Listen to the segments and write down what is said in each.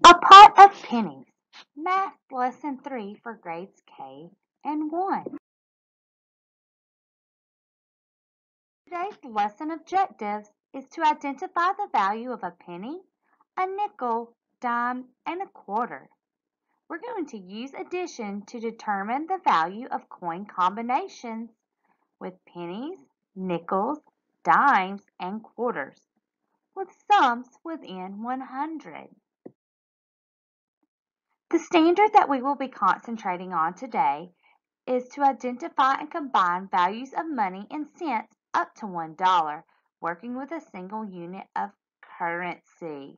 A pot of pennies. Math lesson 3 for grades K and 1. Today's lesson objectives is to identify the value of a penny, a nickel, dime, and a quarter. We're going to use addition to determine the value of coin combinations with pennies, nickels, dimes, and quarters, with sums within 100. The standard that we will be concentrating on today is to identify and combine values of money in cents up to $1, working with a single unit of currency,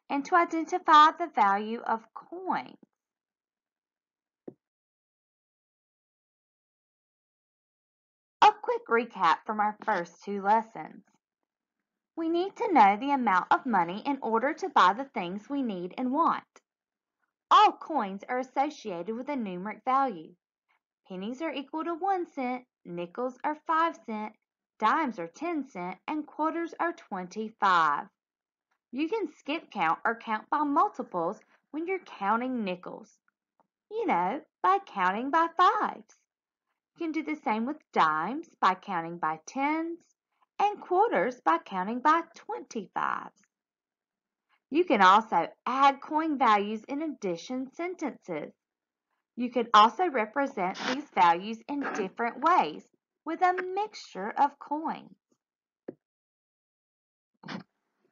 and to identify the value of coins. A quick recap from our first 2 lessons. We need to know the amount of money in order to buy the things we need and want. All coins are associated with a numeric value. Pennies are equal to 1 cent, nickels are 5 cents, dimes are 10 cents, and quarters are 25. You can skip count or count by multiples when you're counting nickels. By counting by fives. You can do the same with dimes by counting by tens and quarters by counting by 25s. You can also add coin values in addition sentences. You can also represent these values in different ways with a mixture of coins.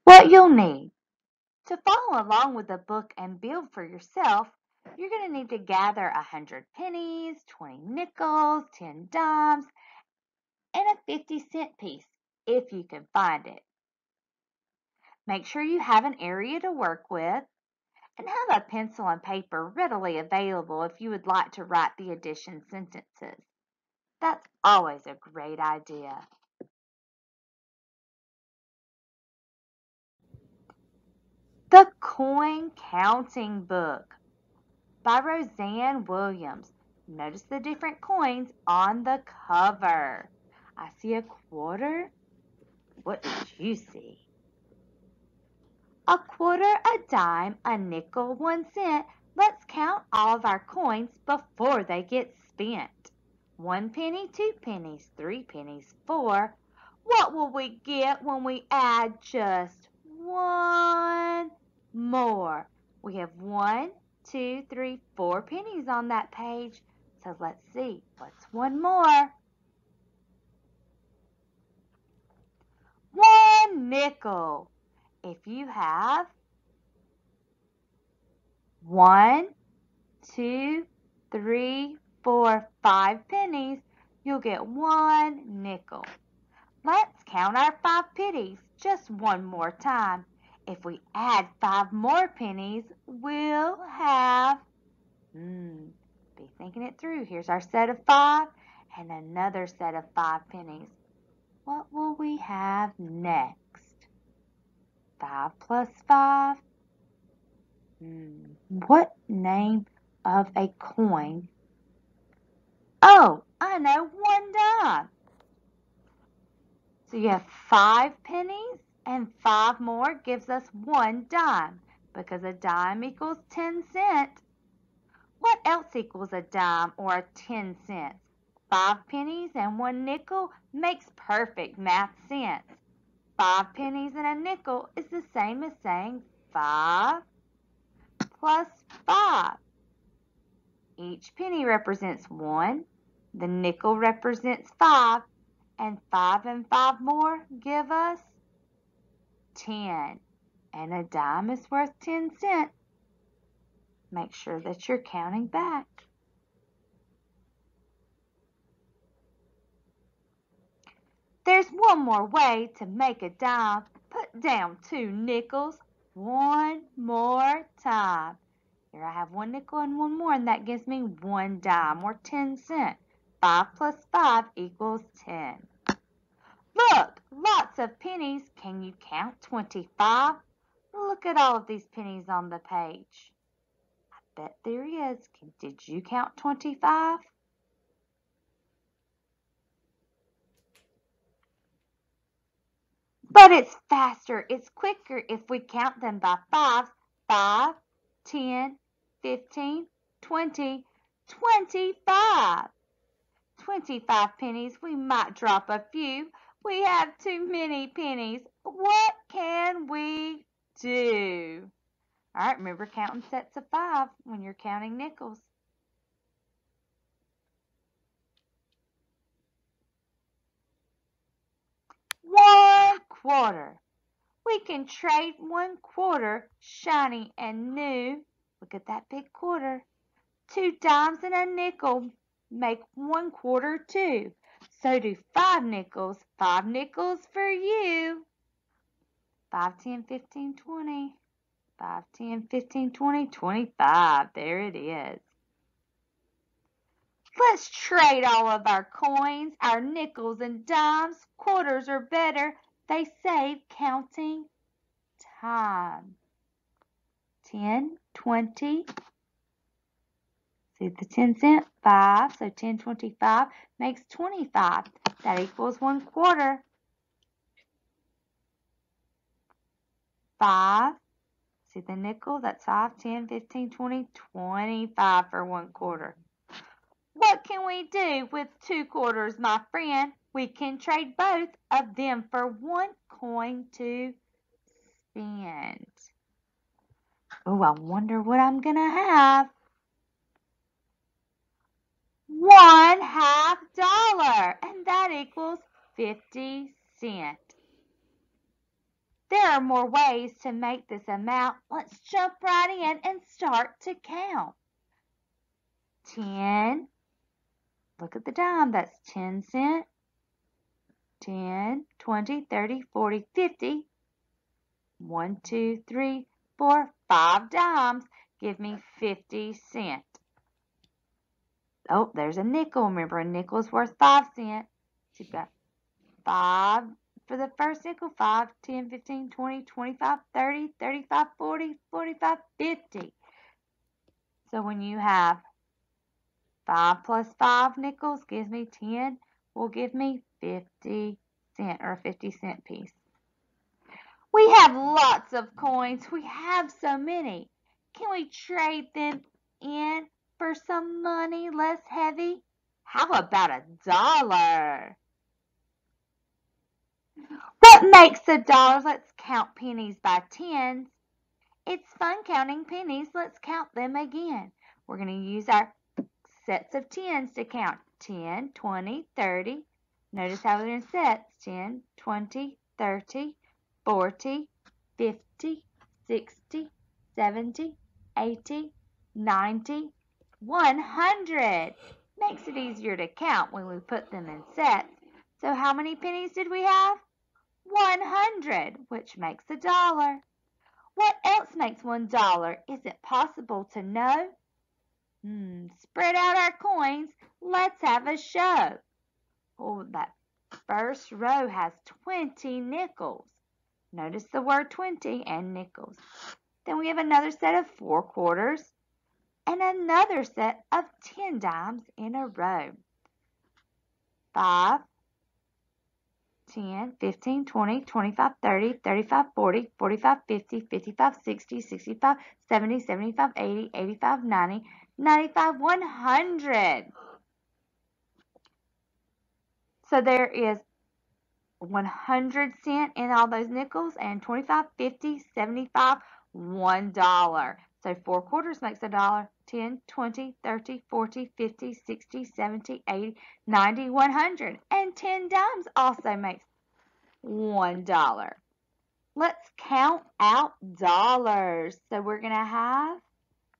What you'll need. To follow along with the book and build for yourself, you're going to need to gather 100 pennies, 20 nickels, 10 dimes, and a 50-cent piece if you can find it. Make sure you have an area to work with and have a pencil and paper readily available if you would like to write the addition sentences. That's always a great idea. The Coin Counting Book by Roseanne Williams. Notice the different coins on the cover. I see a quarter. What did you see? A quarter, a dime, a nickel, 1 cent. Let's count all of our coins before they get spent. 1 penny, 2 pennies, 3 pennies, 4. What will we get when we add just 1 more? We have 1, 2, 3, 4 pennies on that page. So let's see, what's 1 more? 1 nickel. If you have 1, 2, 3, 4, 5 pennies, you'll get 1 nickel. Let's count our 5 pennies just one more time. If we add 5 more pennies, we'll have, be thinking it through. Here's our set of 5 and another set of 5 pennies. What will we have next? 5 plus 5? What name of a coin? Oh, I know, 1 dime. So you have 5 pennies and 5 more gives us 1 dime because a dime equals 10 cents. What else equals a dime or 10 cents? 5 pennies and 1 nickel makes perfect math sense. 5 pennies and a nickel is the same as saying 5 plus 5. Each penny represents 1, the nickel represents 5, and 5 and 5 more give us 10. And a dime is worth 10 cents. Make sure that you're counting back. There's one more way to make a dime. Put down 2 nickels one more time. Here I have 1 nickel and 1 more, and that gives me 1 dime or 10 cents. 5 plus 5 equals 10. Look, lots of pennies. Can you count 25? Look at all of these pennies on the page. I bet there is. Did you count 25? But it's faster, it's quicker if we count them by fives. 5, 10, 15, 20, 25. 25 pennies. We might drop a few. We have too many pennies. What can we do? All right, remember counting sets of 5 when you're counting nickels. $1. We can trade $1, shiny and new. Look at that big quarter. 2 dimes and a nickel make $1 too. So do 5 nickels. 5 nickels for you. 5, 10, 15, 20. 5, 10, 15, 20, 25. There it is. Let's trade all of our coins, our nickels and dimes. Quarters are better. They save counting time. 10, 20. See the 10 cent? 5. So 10, 25 makes 25. That equals $1. 5. See the nickel? That's 5, 10, 15, 20, 25 for $1. What can we do with 2 quarters, my friend? We can trade both of them for 1 coin to spend. Oh, I wonder what I'm going to have. $1/2, and that equals 50 cents. There are more ways to make this amount. Let's jump right in and start to count. 10. Look at the dime. That's 10 cents. 10, 20, 30, 40, 50. 1, 2, 3, 4, 5 dimes. Give me 50 cents. Oh, there's a nickel. Remember, a nickel is worth 5 cents. So you've got 5 for the first nickel. 5, 10, 15, 20, 25, 30, 35, 40, 45, 50. So when you have 5 plus 5 nickels gives me 10, will give me 50 cents or a 50-cent piece. We have lots of coins. We have so many. Can we trade them in for some money less heavy? How about $1? What makes a dollar? Let's count pennies by tens. It's fun counting pennies. Let's count them again. We're going to use our sets of tens to count. 10, 20, 30. Notice how they're in sets. 10, 20, 30, 40, 50, 60, 70, 80, 90, 100. Makes it easier to count when we put them in sets. So how many pennies did we have? 100, which makes $1. What else makes $1? Is it possible to know? Spread out our coins. Let's have a show. Oh, that first row has 20 nickels. Notice the word 20 and nickels. Then we have another set of 4 quarters and another set of 10 dimes in a row. 5, 10, 15, 20, 25, 30, 35, 40, 45, 50, 55, 60, 65, 70, 75, 80, 85, 90, 95, 100. So there is 100 cents in all those nickels and 25, 50, 75, $1. So 4 quarters makes $1. 10, 20, 30, 40, 50, 60, 70, 80, 90, 100. And 10 dimes also makes $1. Let's count out dollars. So we're going to have,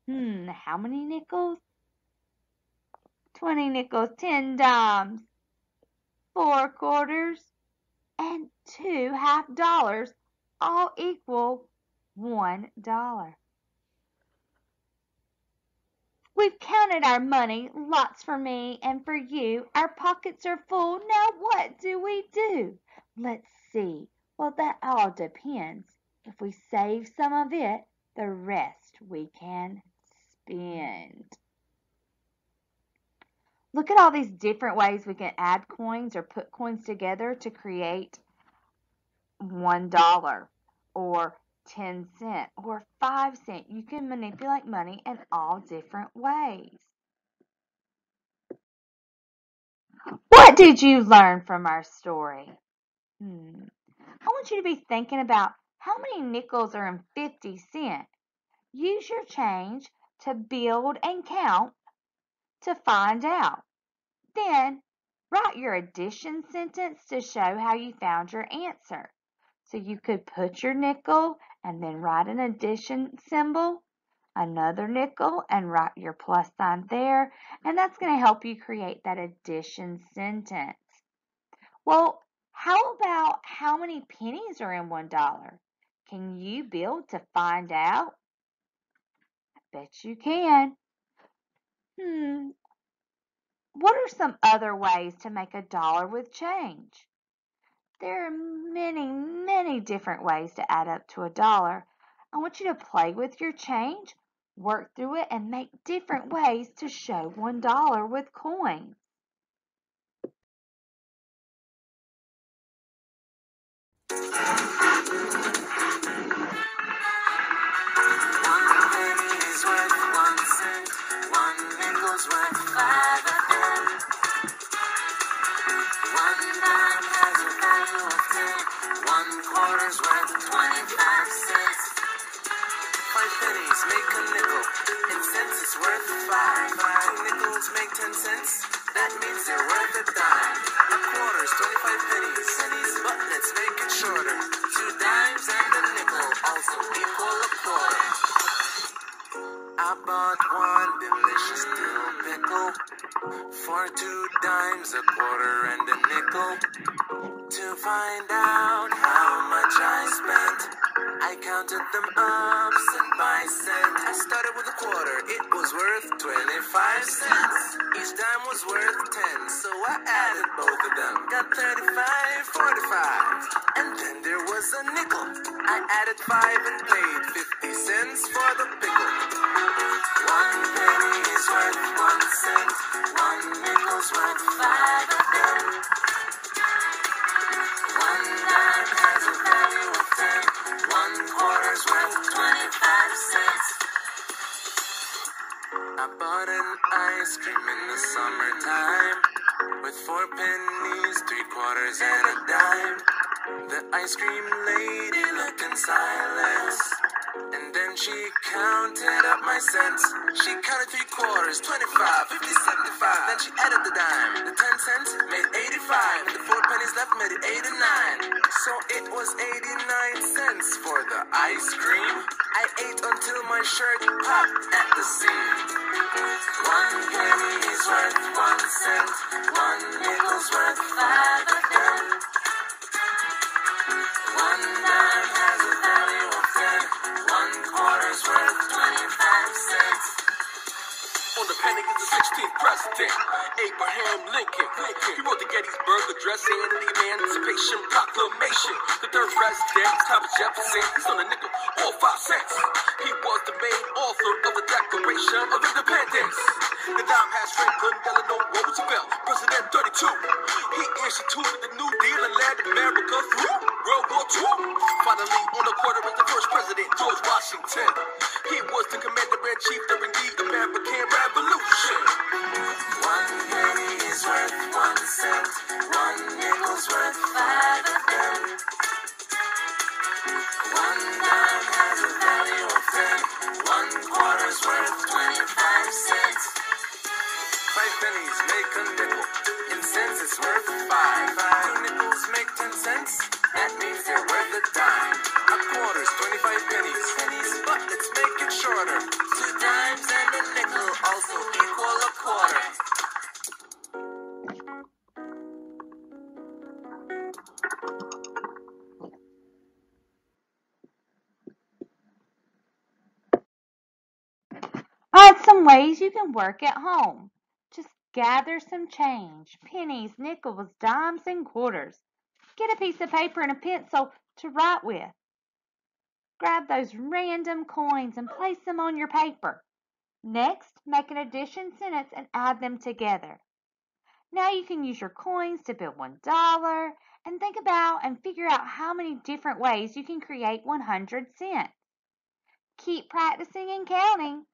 how many nickels? 20 nickels, 10 dimes, 4 quarters, and 2 $half, all equal $1. We've counted our money, lots for me and for you. Our pockets are full. Now what do we do? Let's see. Well, that all depends. If we save some of it, the rest we can spend. Look at all these different ways we can add coins or put coins together to create $1 or 10 cent or 5 cent. You can manipulate money in all different ways. What did you learn from our story? I want you to be thinking about how many nickels are in 50 cents. Use your change to build and count to find out. Then write your addition sentence to show how you found your answer. So you could put your nickel and then write an addition symbol, another nickel, and write your plus sign there. And that's going to help you create that addition sentence. Well, how about how many pennies are in $1? Can you build to find out? I bet you can. What are some other ways to make a dollar with change? There are many, many different ways to add up to a dollar. I want you to play with your change, work through it, and make different ways to show $1 with coins. Make a nickel. In cents, it's worth 5. 5 nickels make 10 cents. That means they're worth a dime. A quarter's 25 pennies. But let's make it shorter. 2 dimes and a nickel also equal a quarter. I bought one delicious dill pickle for 2 dimes, a quarter, and a nickel. To find out how much I spent, I counted them up cent by cent. I started with a quarter, it was worth 25 cents. Each dime was worth 10, so I added both of them. Got 35, 45, and then there was a nickel. I added 5 and paid 50 cents for the pickle. 1 penny is worth 1 cent. 1 nickel's worth 5 of them. 1 dime has a value of 10. 1 quarter's worth 25 cents. I bought an ice cream in the summertime with 4 pennies, 3 quarters, and a dime. The ice cream lady looked in silence, and then she counted up my cents. She counted 3 quarters, 25, 50, 75. Then she added the dime. The 10 cents made 85. The 4 pennies left made it 89. So it was 89 cents for the ice cream. I ate until my shirt popped at the seam. 1 penny is worth 1 cent. 1 nickel's worth 5 of them. 1 dime has a value of 10. 1 quarter's worth 25 cents. On the panic is the 16th president, Abraham Lincoln. He wrote the Gettysburg Address and the Emancipation Proclamation. The 3rd president, Thomas Jefferson, he's on a nickel or 5 cents. He was the main author of the Declaration of Independence. The dime has Franklin Delano Roosevelt, President 32. He instituted the New Deal and led America through World War II. Finally, on the quarter is the first president, George Washington. He was the commander-in-chief during the American Revolution. 1 penny is worth 1 cent. 1 nickel's worth 5 of them. 1 dime has a value of 10. 1 quarter's worth 25 cents. 5 pennies make a nickel. In cents, it's worth 5. 5 nickels make 10 cents. That means they're worth a dime. A quarter's 25 pennies. But let's make it shorter. 2 dimes and a nickel also equal a quarter. Some ways you can work at home. Just gather some change, pennies, nickels, dimes, and quarters. Get a piece of paper and a pencil to write with. Grab those random coins and place them on your paper. Next, make an addition sentence and add them together. Now you can use your coins to build $1 and think about and figure out how many different ways you can create 100 cents. Keep practicing and counting.